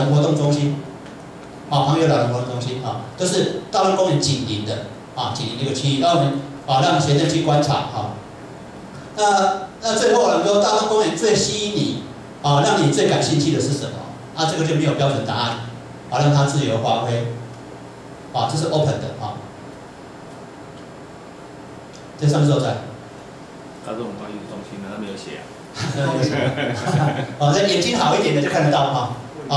人活动中心，旁边有老人活动中心都是大动公园紧邻的紧邻这个区域，让我们让学生去观察那最后呢，说大动公园最吸引你让你最感兴趣的是什么？这个就没有标准答案让它自由发挥这是 open 的这上次都在。大众文化艺术中心呢，他没有写这眼睛好一点的就看得到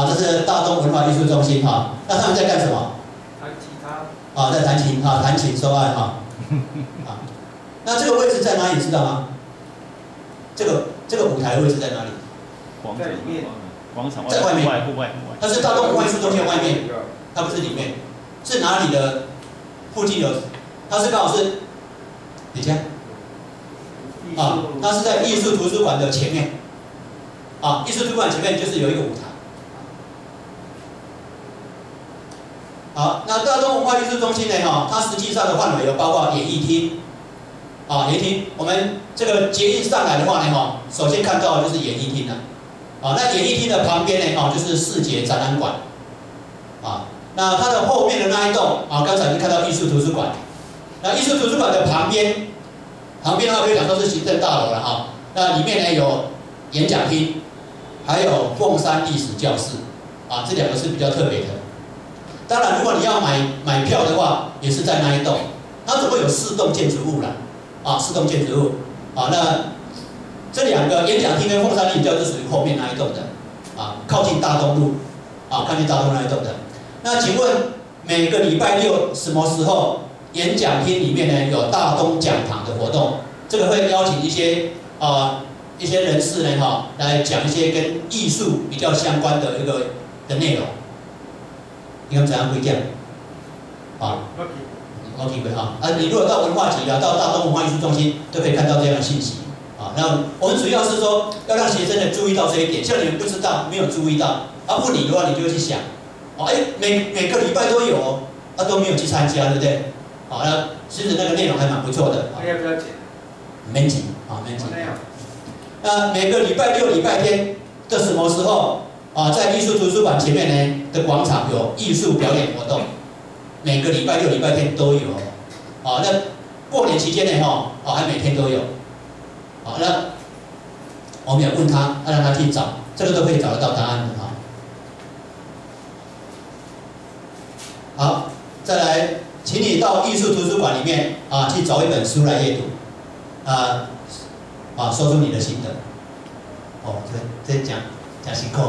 这是大东文化艺术中心那他们在干什么？弹吉他。在弹琴弹琴收案那这个位置在哪里知道吗？这个舞台位置在哪里？在里面。广场在外面。户外。它是大东文化艺术中心的外面，它不是里面。是哪里的？附近有，它是刚好是，你家。它是在艺术图书馆的前面，艺术图书馆前面就是有一个舞台。好，那大东文化艺术中心呢？它实际上的范围有包括演艺厅，演艺厅，我们这个捷运上来的话呢，首先看到的就是演艺厅了，那演艺厅的旁边呢，就是视觉展览馆，那它的后面的那一栋，刚才已经看到艺术图书馆，那艺术图书馆的旁边的话可以讲说是行政大楼了那里面呢有演讲厅，还有凤山历史教室，这两个是比较特别的。当然，如果你要买票的话，也是在那一栋。它总共有4栋建筑物了，4栋建筑物那这两个演讲厅跟凤山历史教室属于后面那一栋的靠近大东路靠近大东那一栋的。那请问每个礼拜六什么时候演讲厅里面呢有大东讲堂的活动？这个会邀请一些人士呢来讲一些跟艺术比较相关的的内容。你看怎样不一样？OK 你如果到文化局到大东文化艺术中心，都可以看到这样的信息那我们主要是说要让学生呢注意到这一点，像你们不知道没有注意到问你的话，你就会去想每个礼拜都有都没有去参加，对不对？那其实那个内容还蛮不错的。要不要剪？没剪那每个礼拜六、礼拜天的什么时候在艺术图书馆前面呢的广场有艺术表演活动，每个礼拜六、礼拜天都有那过年期间呢还每天都有那我们也问他，让他去找，这个都可以找得到答案的好，再来，请你到艺术图书馆里面去找一本书来阅读说出你的心得这讲辛苦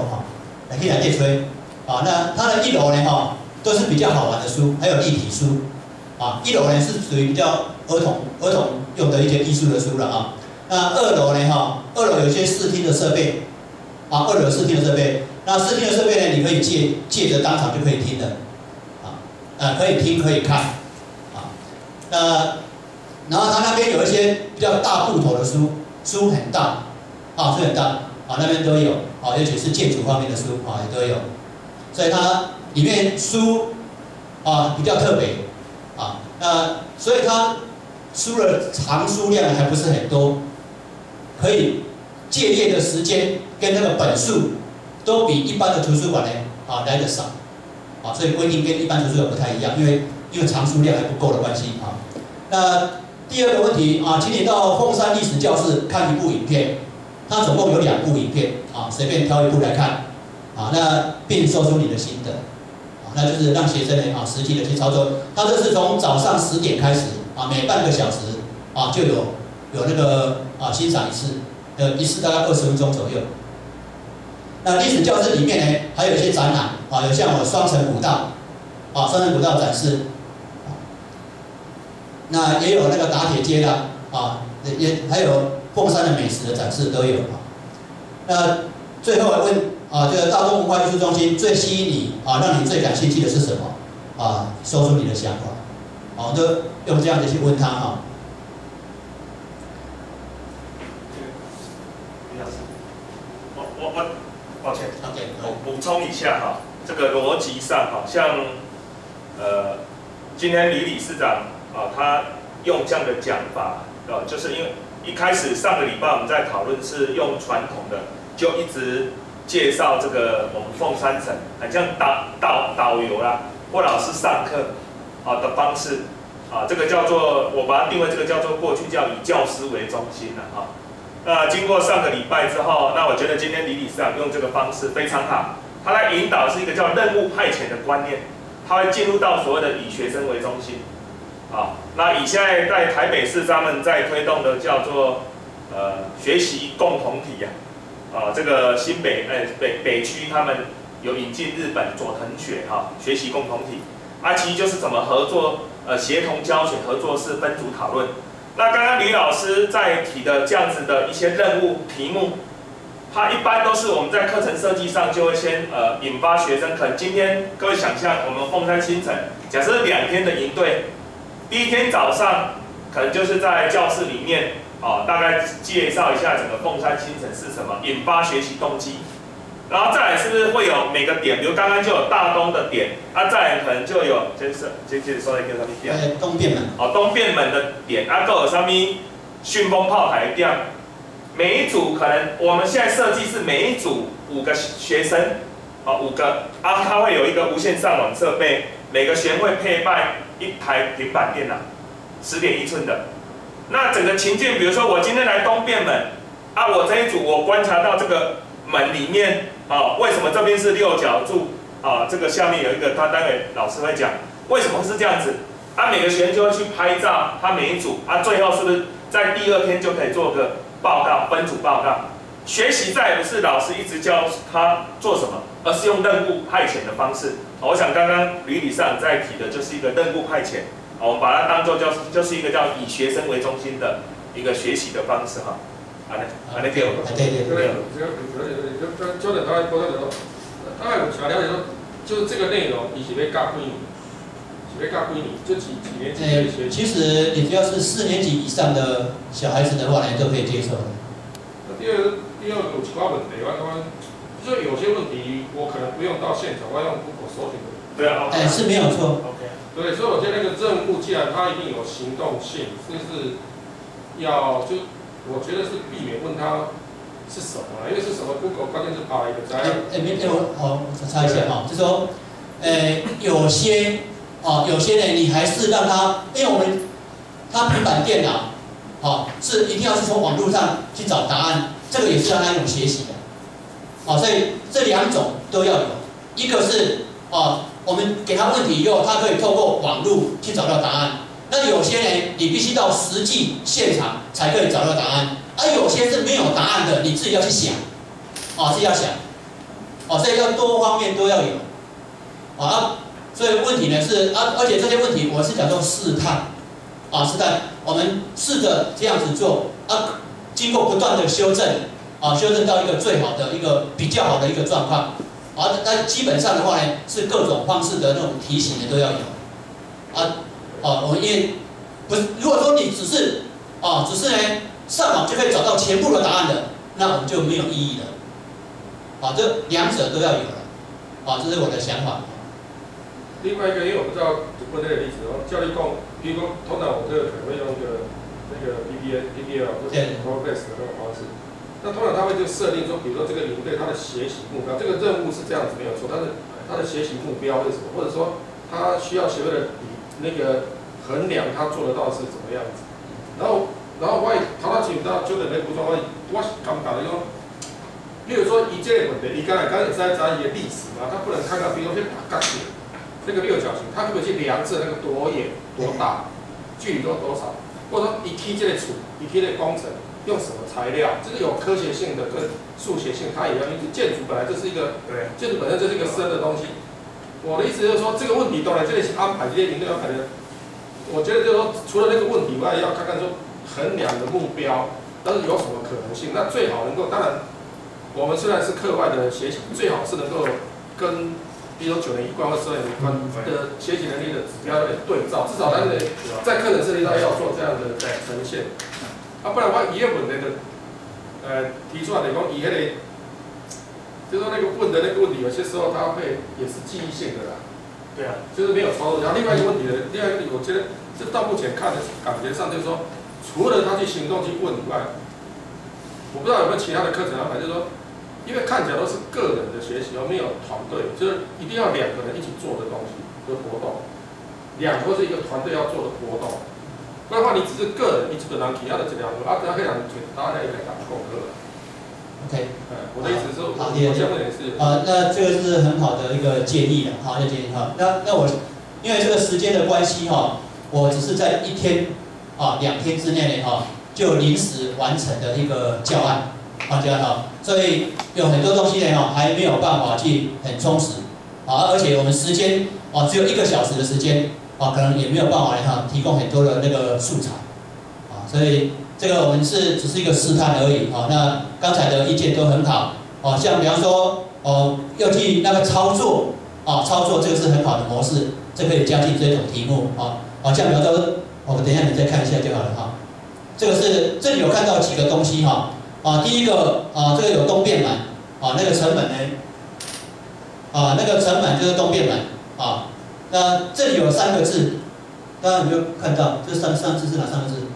来可以来列吹那它的1楼呢都是比较好玩的书，还有立体书1楼呢是属于比较儿童用的一些艺术的书了那2楼呢2楼有一些视听的设备2楼有视听的设备，那视听的设备呢你可以借着当场就可以听的可以听可以看然后它那边有一些比较大部头的书很大书很大那边都有尤其是建筑方面的书也都有，所以它里面书比较特别所以它书的藏书量还不是很多，可以借阅的时间跟那个本数都比一般的图书馆呢来得少所以规定跟一般图书馆不太一样，因为藏书量还不够的关系那第二个问题请你到凤山历史教室看一部影片，它总共有2部影片随便挑一部来看那并说出你的心得那就是让学生呢实际的去操作。它这是从早上10点开始每半个小时就有那个欣赏一次大概20分钟左右。那历史教室里面呢还有一些展览有像我双城古道双城古道展示那也有那个打铁街的也还有凤山的美食的展示都有那最后问这个大东文化艺术中心最吸引你让你最感兴趣的是什么说出你的想法就用这样子去问他我抱歉， OK， 我补充一下这个逻辑上像今天李理事长他用这样的讲法就是因为一开始上个礼拜我们在讨论是用传统的，就一直介绍这个我们凤山城，很像导游啦，或老师上课的方式这个叫做我把它定位这个叫做过去叫以教师为中心了那经过上个礼拜之后，那我觉得今天李理事长用这个方式非常好，他来引导是一个叫任务派遣的观念，他会进入到所谓的以学生为中心那以现在在台北市他们在推动的叫做学习共同体这个新北区他们有引进日本佐藤学学习共同体其实就是怎么合作协同教学合作式分组讨论。那刚刚吕老师在提的这样子的一些任务题目，它一般都是我们在课程设计上就会先引发学生，可能今天各位想象我们凤山新城假设2天的营队，第一天早上可能就是在教室里面大概介绍一下整个凤山新城是什么，引发学习动机。然后再来是不是会有每个点，比如刚刚就有大东的点，再来可能就有这说一个什么点？东便门。东便门的点，各有什么旋风炮台的点？每一组可能我们现在设计是每一组5个学生，5个它会有一个无线上网设备，每个学会配备1台平板电脑，10.1寸的。那整个情境，比如说我今天来东便门，我这一组我观察到这个门里面为什么这边是6角柱这个下面有一个，他待会老师会讲为什么是这样子每个学生就会去拍照，他每一组最后是不是在第2天就可以做个报告，分组报告？学习再也不是老师一直教他做什么，而是用任务派遣的方式。我想刚刚吕理事长在提的就是一个任务派遣，我们把它当做就是一个叫以学生为中心的一个学习的方式对，对。就等他播的时候，大概我想了解说，就是这个内容，你是要教几年？是要教几年？就几年级学？其实你只要是4年级以上的小孩子的话呢，都可以接受的。第二个有其他问题，就是有些问题我可能不用到现场，我要用 Google 搜寻的。对啊。是没有错。OK。对，所以我觉得那个任务既然它一定有行动性，就是我觉得是避免问他是什么，因为是什么 Google 关键是爬一个灾。我插一下就是说，有些呢，你还是让他，因为他平板电脑，是一定要是从网络上去找答案，这个也是让他一种学习的，所以这2种都要有，一个是我们给他问题以后，他可以透过网络去找到答案。那有些呢，你必须到实际现场才可以找到答案，有些是没有答案的，你自己要去想，自己要想，所以要多方面都要有，所以问题呢是而且这些问题我是讲做试探，试探，我们试着这样子做，经过不断的修正，修正到一个最好的一个比较好的一个状况，但基本上的话呢，是各种方式的那种提醒呢都要有，我因为不是，如果说你只是呢上网就可以找到全部的答案的，那我们就没有意义了。这2者都要有了，这是我的想法。另外一个，因为我不知道问这个例子教练讲，比如说通常我这个可能会用那个 PBL 或者 Progress 的那种方式，那通常他会就设定说，比如说这个营队他的学习目标，这个任务是这样子没有错，但是他的学习目标是什么，或者说他需要学会的那个衡量他做得到是怎么样子，然后我头仔想到就等于补充，我是感觉的讲，比如说这个问题，刚才知伊的历史嘛，他不能看到，比如说去打角形，那个6角形，他可不可以去量测那个多远多大，距离多少，或者说一起这个厝，一起这个工程用什么材料，这是有科学性的跟数学性，它也要。因为建筑本来就是一个，建筑本身就是一个深的东西。我的意思就是说，这个问题当然这里是安排这些营队安排的。我觉得就是说，除了那个问题外，要看看说衡量的目标，但是有什么可能性？那最好能够，当然，我们虽然是课外的学习，最好是能够跟，比如说9年一贯或12年一贯的学习能力的指标有点对照，至少咱在课程设计上要做这样的呈现。不然我伊个问题就，提出来来讲，伊迄个，就是说那个问的那个问题，有些时候它会也是记忆性的啦。对啊，就是没有操作。然后另外一个问题呢，另外一个我觉得这到目前看的感觉上就是说，除了他去行动去问以外，我不知道有没有其他的课程安排，就是说，因为看起来都是个人的学习，而没有团队，就是一定要2个人一起做的东西的活动，2或是一个团队要做的活动，不然的话你只是个人，你一个人其他的这两个，啊，等下可以让大家一起打功课。OK， 我的意思是，好，我相信也是。那这个是很好的一个建议了，好，这个建议哈。那我因为这个时间的关系哈，我只是在1天2天之内呢哈，就临时完成的一个教案，教案哈，所以有很多东西呢哈还没有办法去很充实，而且我们时间只有1个小时的时间可能也没有办法哈提供很多的那个素材，所以。这个我们只是一个试探而已那刚才的意见都很好像比方说要去那个操作操作这个是很好的模式，这可以加进这种题目像比方说我等一下你再看一下就好了这个是这里有看到几个东西第一个这个有东便满那个成本呢那个成本就是东便满那这里有3个字，大家有没有看到？这3个字是哪3个字？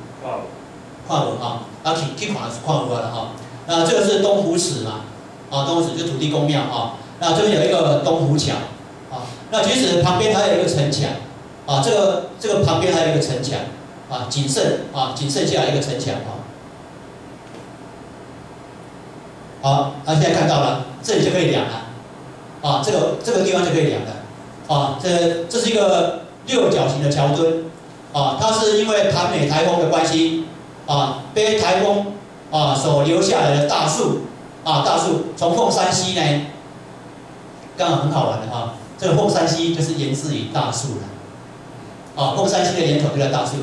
跨文去看是跨文了那这个是东湖池嘛东湖池就土地公庙那这边有一个东湖桥那其实旁边还有一个城墙这个旁边还有一个城墙仅剩下一个城墙好，现在看到了，这里就可以量了这个地方就可以量了这是一个6角形的桥墩它是因为台美台风的关系。被台风所留下来的大树大树从凤山溪呢，刚好很好玩的这个凤山溪就是源自于大树了凤山溪的源头就在大树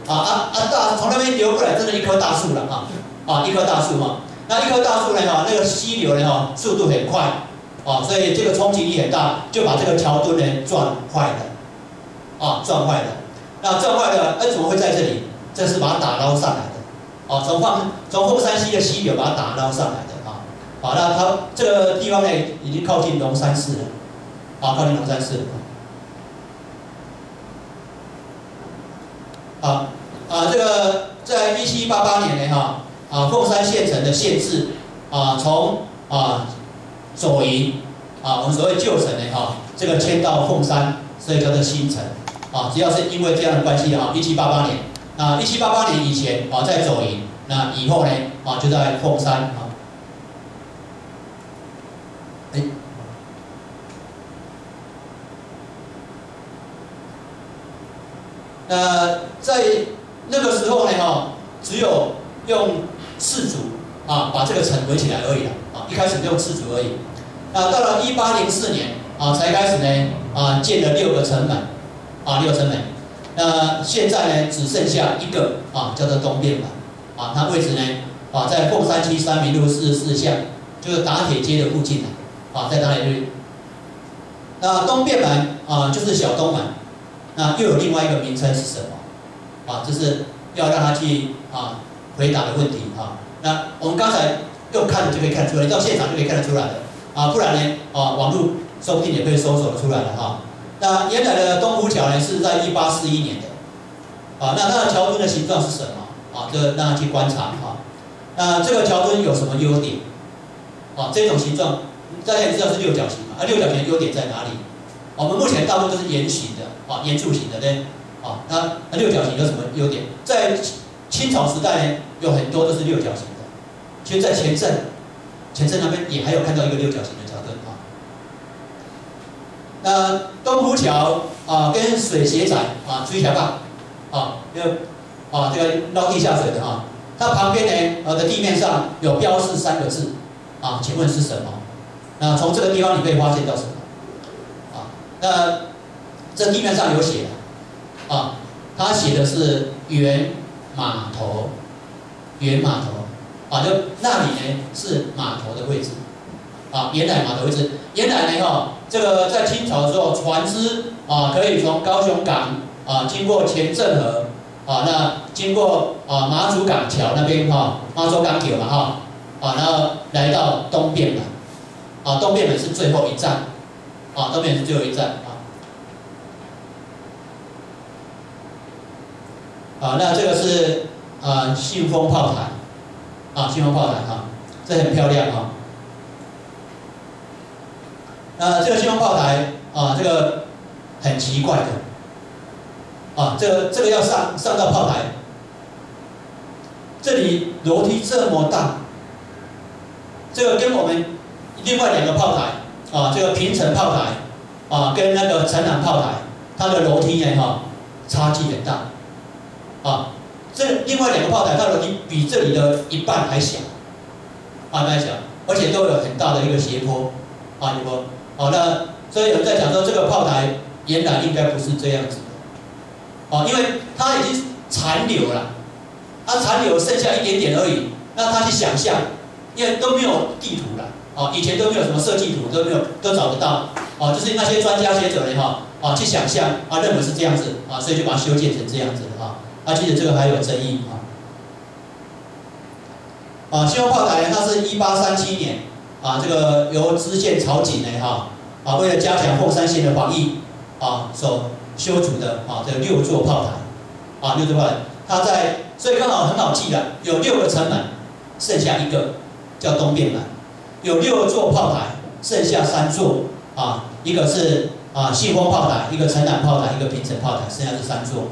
大从那边流过来，真的一棵大树了一棵大树那一棵大树呢那个溪流呢速度很快所以这个冲击力很大，就把这个桥墩呢撞坏了撞坏了。那撞坏了，怎么会在这里？这是把它打捞上来的，从凤山溪的溪流把它打捞上来的那它这个地方呢，已经靠近龙山寺了，靠近龙山寺。这个在1788年呢凤山县城的县治从左营我们所谓旧城呢这个迁到凤山，所以叫做新城主要是因为这样的关系1788年。1788年以前在左营，那以后呢就在凤山那在那个时候呢只有用赤竹把这个城围起来而已了一开始用赤竹而已。那到了1804年才开始呢建了6个城门6个城门。那现在呢，只剩下一个叫做东便门它位置呢在凤山区3民路44巷，就是打铁街的附近在打铁街。那东便门就是小东门，那又有另外一个名称是什么这是要让他去回答的问题那我们刚才用看的就可以看出来，到现场就可以看得出来的不然呢网络说不定也可以搜索得出来的那原来的东湖桥呢是在1841年的那它的桥墩的形状是什么这个让他去观察那这个桥墩有什么优点这种形状大家也知道是6角形6角形的优点在哪里？我们目前大部分都是圆形的圆柱形的呢那6角形有什么优点？在清朝时代呢有很多都是6角形的，其实在前镇那边也还有看到一个6角形的桥墩那东湖桥跟水斜仔水桥坝这个捞地下水的它旁边呢的地面上有标示3个字请问是什么？那从这个地方你可以发现到什么？那这地面上有写的它写的是原码头，原码头就那里呢是码头的位置原来码头位置，原来呢这个在清朝的时候，船只可以从高雄港经过前镇河那经过马祖港桥那边马祖港桥嘛然后来到东便门东便门是最后一站东便门是最后一站那这个是信丰炮台信丰炮台这很漂亮这个新丰炮台啊，这个很奇怪的啊，这个要上到炮台，这里楼梯这么大，这个跟我们另外2个炮台啊，这个平城炮台啊，跟那个城南炮台，它的楼梯呢差距很大啊。这另外2个炮台，它的楼梯比这里的一半还小啊，还小，而且都有很大的一个斜坡啊，斜坡。那所以有人在讲说，这个炮台原来应该不是这样子的，因为它已经残留了，它残留剩下一点点而已。那他去想象，因为都没有地图了，以前都没有什么设计图，都找得到，就是那些专家学者呢，去想象，认为是这样子，所以就把它修建成这样子的，其实这个还有争议新丰炮台它是1837年。这个由知县曹景呢，为了加强凤山县的防疫，所修筑的这6座炮台，6座炮台，它所以刚好很好记的，有6个城门，剩下1个叫东便门，有6座炮台，剩下3座，一个是信丰炮台，一个城南炮台，一个平城炮台，剩下这3座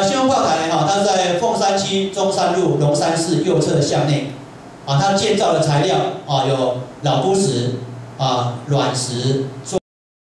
信丰炮台呢，它在凤山区中山路龙山寺右侧向内。它建造的材料有老钴石、软石。